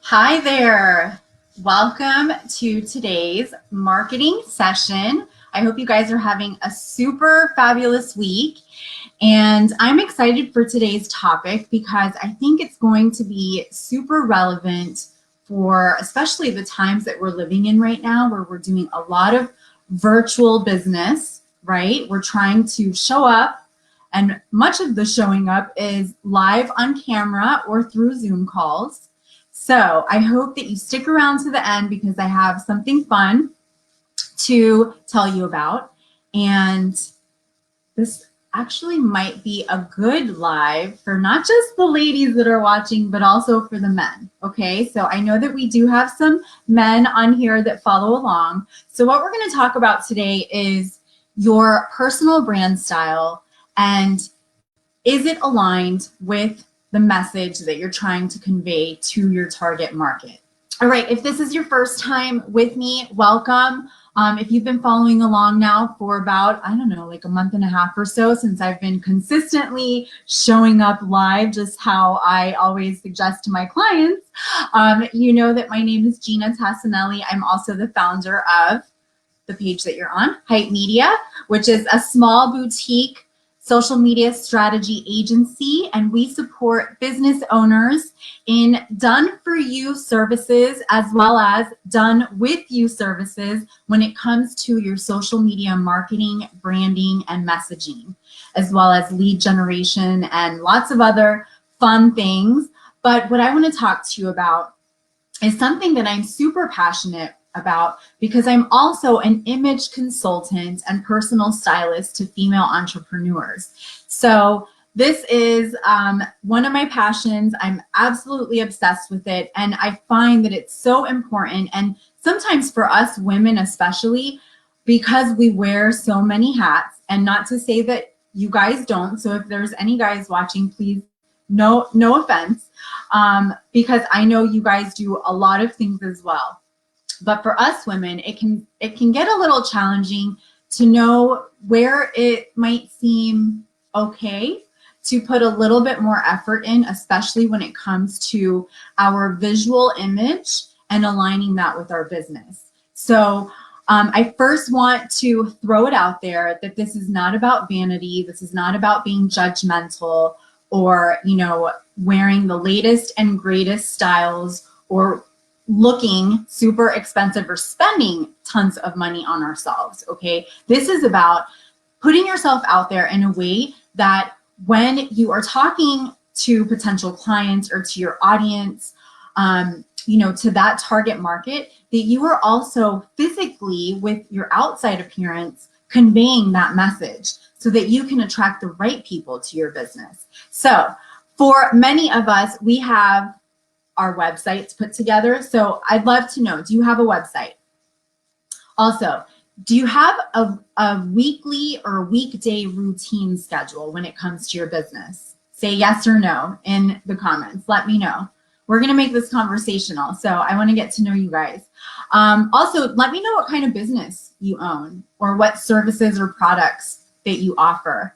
Hi there. Welcome to today's marketing session. I hope you guys are having a super fabulous week. And I'm excited for today's topic because I think it's going to be super relevant for especially the times that we're living in right now, where we're doing a lot of virtual business, right? We're trying to show up, and much of the showing up is live on camera or through Zoom calls. So I hope that you stick around to the end because I have something fun to tell you about. And this actually might be a good live for not just the ladies that are watching, but also for the men. Okay, so I know that we do have some men on here that follow along. So what we're going to talk about today is your personal brand style, and is it aligned with the message that you're trying to convey to your target market? All right, if this is your first time with me, welcome. If you've been following along now for about, I don't know, like a month and a half or so, since I've been consistently showing up live, just how I always suggest to my clients, you know that my name is Ginna. I'm also the founder of the page that you're on, Hype Media, which is a small boutique social media strategy agency, and we support business owners in done-for-you services as well as done-with-you services when it comes to your social media marketing, branding, and messaging, as well as lead generation and lots of other fun things. But what I want to talk to you about is something that I'm super passionate about because I'm also an image consultant and personal stylist to female entrepreneurs. So this is one of my passions. I'm absolutely obsessed with it. And I find that it's so important. And sometimes for us women, especially because we wear so many hats, and not to say that you guys don't. So if there's any guys watching, please, no offense, because I know you guys do a lot of things as well. But for us women, it can get a little challenging to know where it might seem okay to put a little bit more effort in, especially when it comes to our visual image and aligning that with our business. So I first want to throw it out there that this is not about vanity. This is not about being judgmental or, you know, wearing the latest and greatest styles or looking super expensive or spending tons of money on ourselves. Okay, this is about putting yourself out there in a way that when you are talking to potential clients or to your audience, you know, to that target market, that you are also physically with your outside appearance conveying that message so that you can attract the right people to your business. So for many of us, we have our websites put together. So I'd love to know, do you have a website? Also, do you have a weekly or weekday routine schedule when it comes to your business? Say yes or no in the comments. Let me know. We're going to make this conversational, so I want to get to know you guys. Also, let me know what kind of business you own or what services or products that you offer.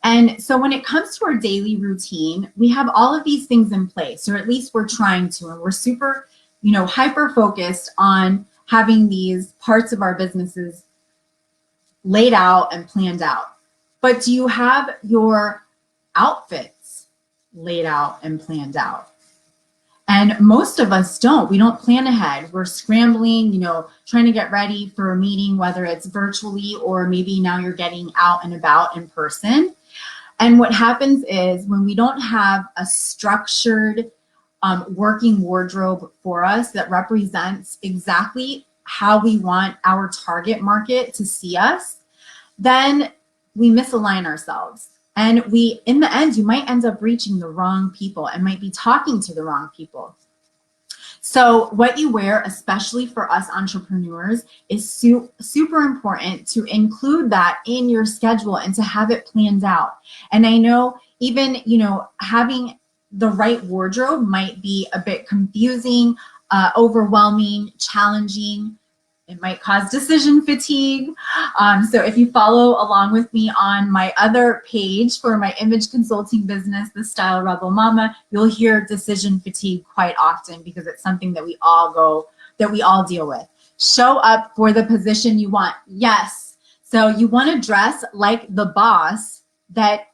And so when it comes to our daily routine, we have all of these things in place, or at least we're trying to, and we're super, you know, hyper focused on having these parts of our businesses laid out and planned out. But do you have your outfits laid out and planned out? And most of us don't. We don't plan ahead. We're scrambling, you know, trying to get ready for a meeting, whether it's virtually or maybe now you're getting out and about in person. And what happens is when we don't have a structured working wardrobe for us that represents exactly how we want our target market to see us, then we misalign ourselves. And in the end, you might end up reaching the wrong people and might be talking to the wrong people. So what you wear, especially for us entrepreneurs, is super important to include that in your schedule and to have it planned out. And I know even, you know, having the right wardrobe might be a bit confusing, overwhelming, challenging. It might cause decision fatigue. So if you follow along with me on my other page for my image consulting business, The Style Rebel Mama, you'll hear decision fatigue quite often because it's something that we all deal with. Show up for the position you want. Yes. So you want to dress like the boss that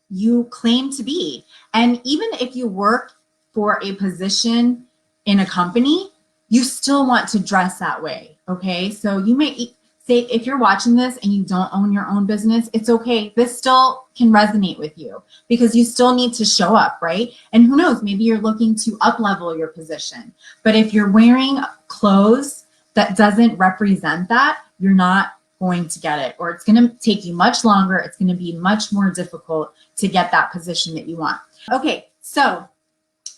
you claim to be. And even if you work for a position in a company, you still want to dress that way, okay? So you may say, if you're watching this and you don't own your own business, it's okay. This still can resonate with you because you still need to show up, right? And who knows, maybe you're looking to up-level your position. But if you're wearing clothes that doesn't represent that, you're not going to get it, or it's going to take you much longer. It's going to be much more difficult to get that position that you want. Okay, so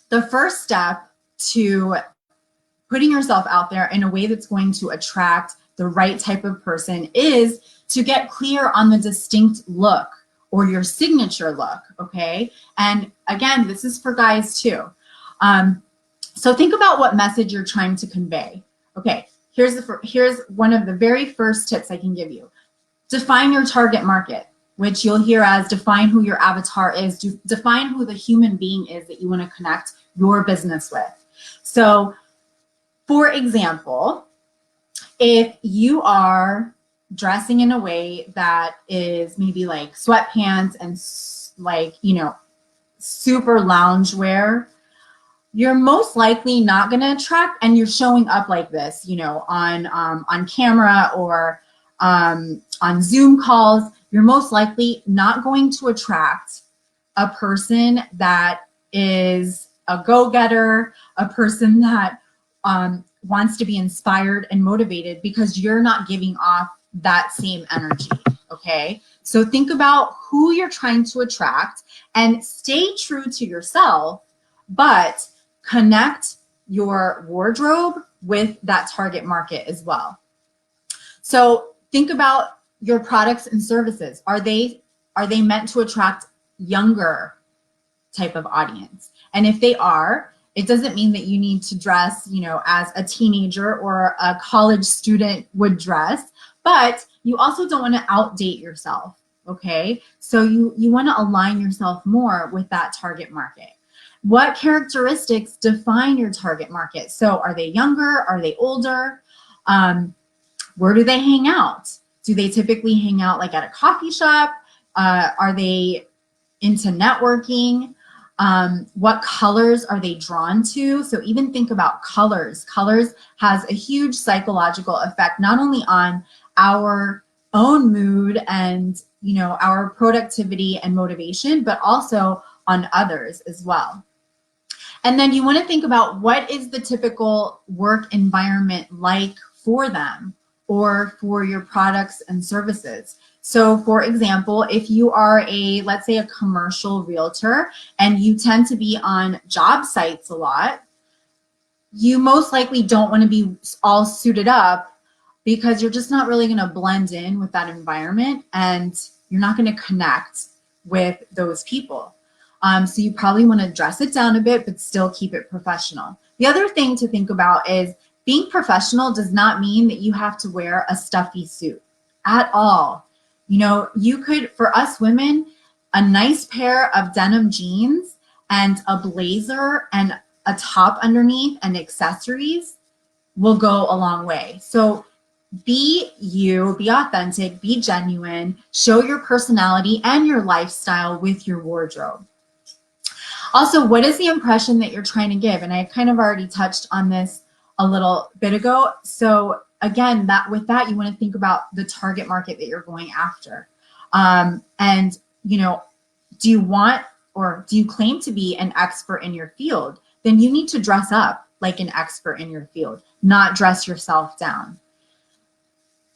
the first step to putting yourself out there in a way that's going to attract the right type of person is to get clear on the distinct look or your signature look, okay? And again, this is for guys too. So think about what message you're trying to convey. Okay, here's one of the very first tips I can give you. Define your target market, which you'll hear as define who your avatar is, define who the human being is that you want to connect your business with. So for example, if you are dressing in a way that is maybe like sweatpants and like, you know, super loungewear, you're most likely not going to attract, and you're showing up like this, you know, on camera or on Zoom calls, you're most likely not going to attract a person that is a go-getter, a person that wants to be inspired and motivated, because you're not giving off that same energy, okay? So think about who you're trying to attract and stay true to yourself, but connect your wardrobe with that target market as well. So think about your products and services. Are they meant to attract younger type of audience? And if they are, it doesn't mean that you need to dress, you know, as a teenager or a college student would dress, but you also don't want to outdate yourself, okay? So you want to align yourself more with that target market. What characteristics define your target market? So are they younger? Are they older? Where do they hang out? Do they typically hang out like at a coffee shop? Are they into networking? What colors are they drawn to? So even think about colors. Colors has a huge psychological effect, not only on our own mood and, you know, our productivity and motivation, but also on others as well. And then you want to think about what is the typical work environment like for them or for your products and services. So for example, if you are let's say a commercial realtor and you tend to be on job sites a lot, you most likely don't want to be all suited up because you're just not really going to blend in with that environment and you're not going to connect with those people. So you probably want to dress it down a bit, but still keep it professional. The other thing to think about is being professional does not mean that you have to wear a stuffy suit at all. You know, you could, for us women, a nice pair of denim jeans and a blazer and a top underneath and accessories will go a long way. So be you, be authentic, be genuine, show your personality and your lifestyle with your wardrobe. Also, what is the impression that you're trying to give? And I kind of already touched on this a little bit ago. So again, with that, you want to think about the target market that you're going after. And, you know, do you want, or do you claim to be an expert in your field? Then you need to dress up like an expert in your field, not dress yourself down.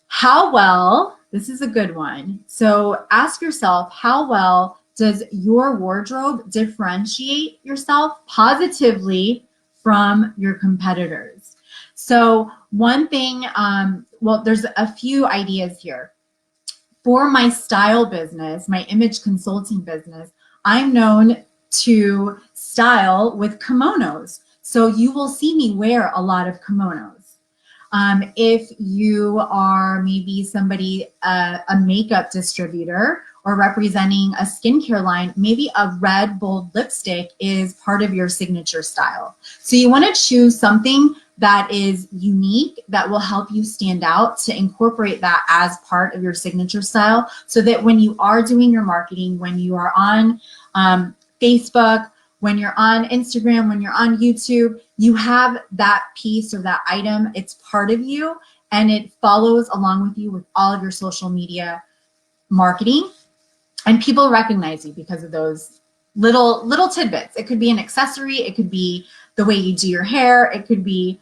How well, this is a good one. So ask yourself, how well does your wardrobe differentiate yourself positively from your competitors? So one thing, well, there's a few ideas here. For my style business, my image consulting business, I'm known to style with kimonos. So you will see me wear a lot of kimonos. If you are maybe somebody, a makeup distributor or representing a skincare line, maybe a red, bold lipstick is part of your signature style. So you want to choose something that is unique, that will help you stand out, to incorporate that as part of your signature style, so that when you are doing your marketing, when you are on Facebook, when you're on Instagram, when you're on YouTube, you have that piece or that item, it's part of you, and it follows along with you with all of your social media marketing. And people recognize you because of those little tidbits. It could be an accessory, it could be the way you do your hair, it could be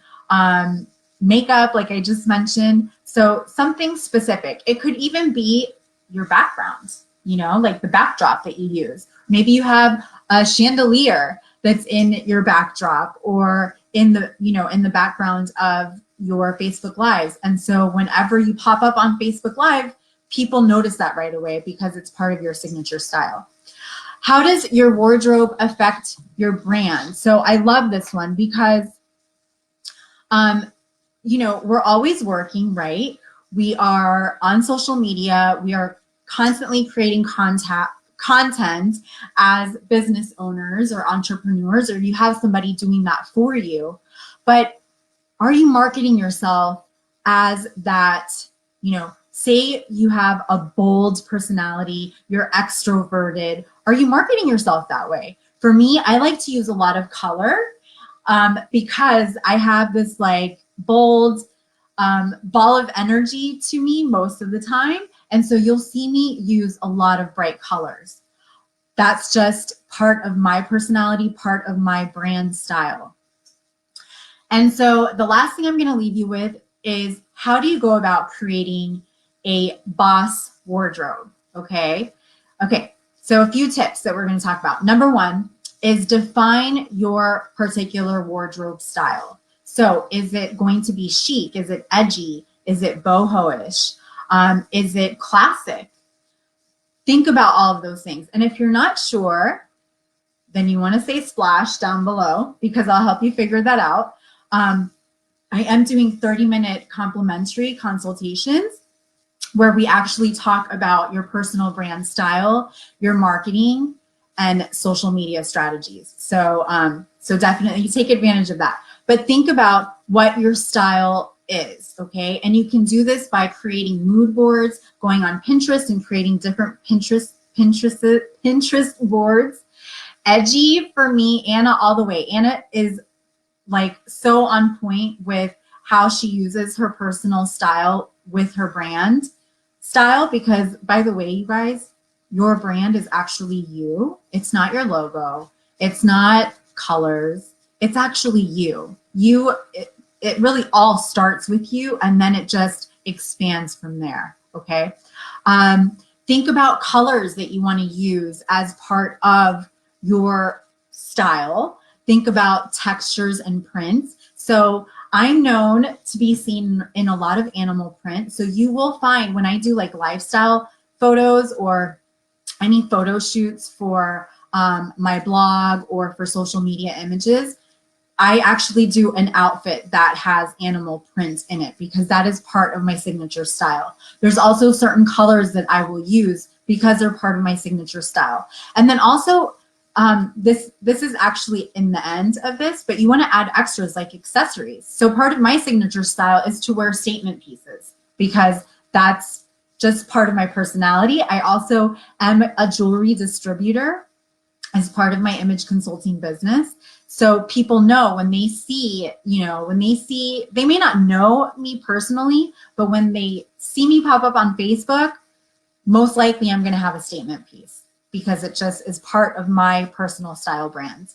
makeup, like I just mentioned. So something specific. It could even be your background, you know, like the backdrop that you use. Maybe you have a chandelier that's in your backdrop, or in the, you know, in the background of your Facebook Lives. And so whenever you pop up on Facebook Live, people notice that right away because it's part of your signature style. How does your wardrobe affect your brand? So I love this one because, you know, we're always working, right? We are on social media. We are constantly creating content as business owners or entrepreneurs, or you have somebody doing that for you. But are you marketing yourself as that, you know, say you have a bold personality, you're extroverted. Are you marketing yourself that way? For me, I like to use a lot of color because I have this like bold ball of energy to me most of the time. And so you'll see me use a lot of bright colors. That's just part of my personality, part of my brand style. And so the last thing I'm going to leave you with is, how do you go about creating a boss wardrobe? Okay. So a few tips that we're going to talk about. Number one is define your particular wardrobe style. So is it going to be chic? Is it edgy? Is it boho-ish? Is it classic? Think about all of those things. And if you're not sure, then you want to say splash down below, because I'll help you figure that out. I am doing 30-minute complimentary consultations where we actually talk about your personal brand style, your marketing, and social media strategies. So, so definitely take advantage of that. But think about what your style is, okay? And you can do this by creating mood boards, going on Pinterest and creating different Pinterest boards. Edgy for me, Anna all the way. Anna is like so on point with how she uses her personal style with her brand style, because by the way, you guys, your brand is actually you. It's not your logo. It's not colors. It's actually you. It really all starts with you, and then it just expands from there, okay? Think about colors that you want to use as part of your style. Think about textures and prints. So I'm known to be seen in a lot of animal print. So you will find when I do like lifestyle photos or any photo shoots for my blog or for social media images, I actually do an outfit that has animal print in it because that is part of my signature style. There's also certain colors that I will use because they're part of my signature style. And then also, this is actually in the end of this, but you want to add extras like accessories. So part of my signature style is to wear statement pieces because that's just part of my personality. I also am a jewelry distributor as part of my image consulting business. So people know when they see, you know, they may not know me personally, but when they see me pop up on Facebook, most likely I'm going to have a statement piece because it just is part of my personal style brand.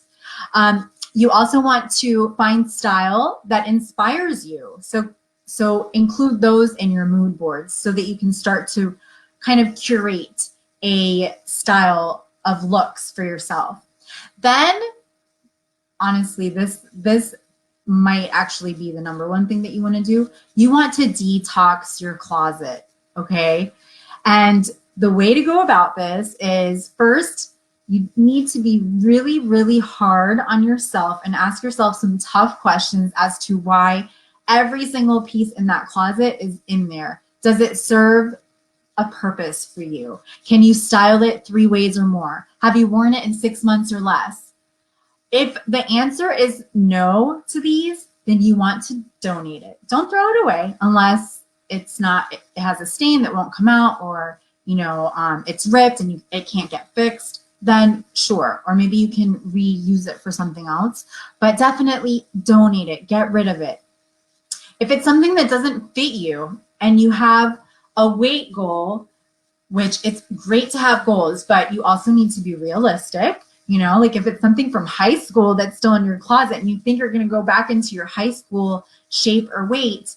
You also want to find style that inspires you. So include those in your mood boards so that you can start to kind of curate a style of looks for yourself. Then, honestly, this might actually be the number one thing that you want to do. You want to detox your closet, okay? And the way to go about this is, first, you need to be really, really hard on yourself and ask yourself some tough questions as to why every single piece in that closet is in there. Does it serve a purpose for you? Can you style it 3 ways or more? Have you worn it in 6 months or less? If the answer is no to these, then you want to donate it. Don't throw it away unless it has a stain that won't come out, or it's ripped and it can't get fixed. Then sure, or maybe you can reuse it for something else, but definitely donate it, get rid of it. If it's something that doesn't fit you and you have a weight goal, which it's great to have goals, but you also need to be realistic. Like if it's something from high school that's still in your closet and you think you're going to go back into your high school shape or weight,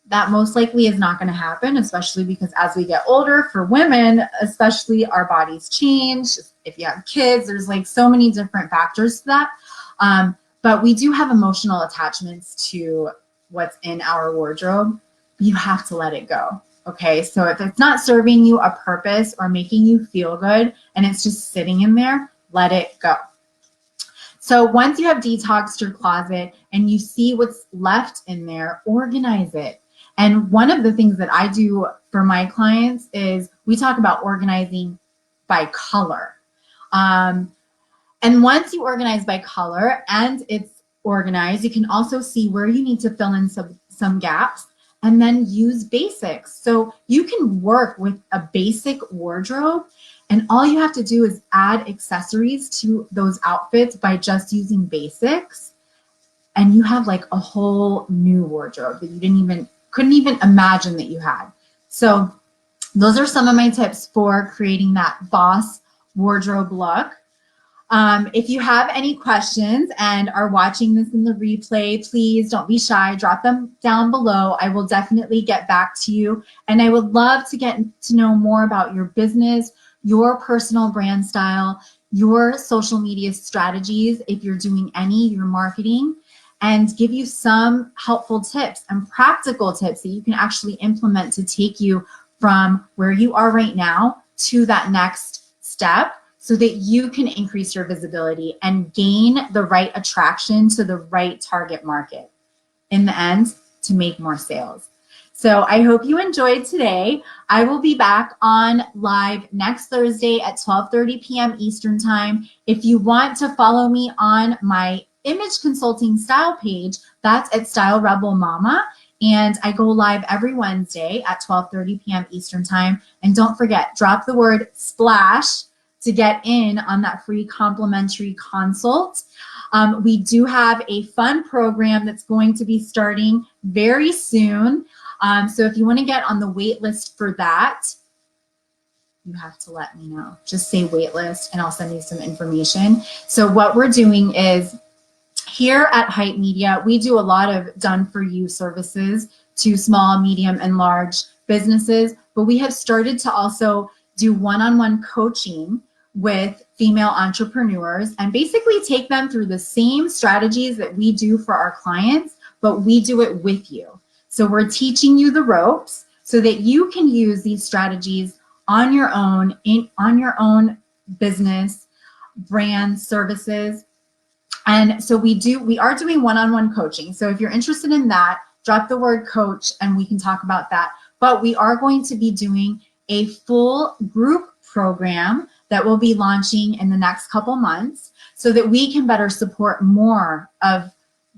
that most likely is not going to happen, especially because as we get older, for women, especially, our bodies change. If you have kids, there's like so many different factors to that. But we do have emotional attachments to what's in our wardrobe. You have to let it go. Okay, so if it's not serving you a purpose or making you feel good and it's just sitting in there, let it go. So once you have detoxed your closet and you see what's left in there, organize it. And one of the things that I do for my clients is we talk about organizing by color. And once you organize by color and it's organized, you can also see where you need to fill in some gaps, and then use basics. So you can work with a basic wardrobe, and all you have to do is add accessories to those outfits by just using basics. And you have like a whole new wardrobe that you couldn't even imagine that you had. So those are some of my tips for creating that boss wardrobe look. If you have any questions and are watching this in the replay, please don't be shy. Drop them down below. I will definitely get back to you. And I would love to get to know more about your business, your personal brand style, your social media strategies, if you're doing any, your marketing, and give you some helpful tips and practical tips that you can actually implement to take you from where you are right now to that next step, so that you can increase your visibility and gain the right attraction to the right target market in the end to make more sales. So I hope you enjoyed today. I will be back on live next Thursday at 12:30 p.m. Eastern Time. If you want to follow me on my image consulting style page, that's at Style Rebel Mama. And I go live every Wednesday at 12:30 p.m. Eastern Time. And don't forget, drop the word splash to get in on that free complimentary consult. We do have a fun program that's going to be starting very soon. So if you want to get on the wait list for that, you have to let me know. Just say wait list and I'll send you some information. So what we're doing is, here at Hype Media, we do a lot of done-for-you services to small, medium, and large businesses, but we have started to also do one-on-one coaching with female entrepreneurs and basically take them through the same strategies that we do for our clients, but we do it with you. So we're teaching you the ropes so that you can use these strategies on your own, on your own business, brand, services. And so we are doing one-on-one coaching. So if you're interested in that, drop the word coach and we can talk about that. But we are going to be doing a full group program that will be launching in the next couple months so that we can better support more of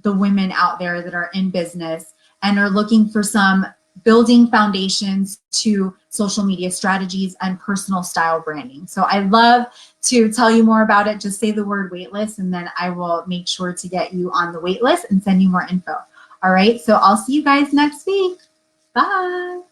the women out there that are in business and are looking for some building foundations to social media strategies and personal style branding. So I love to tell you more about it. Just say the word waitlist and then I will make sure to get you on the wait list and send you more info. All right, so I'll see you guys next week. Bye.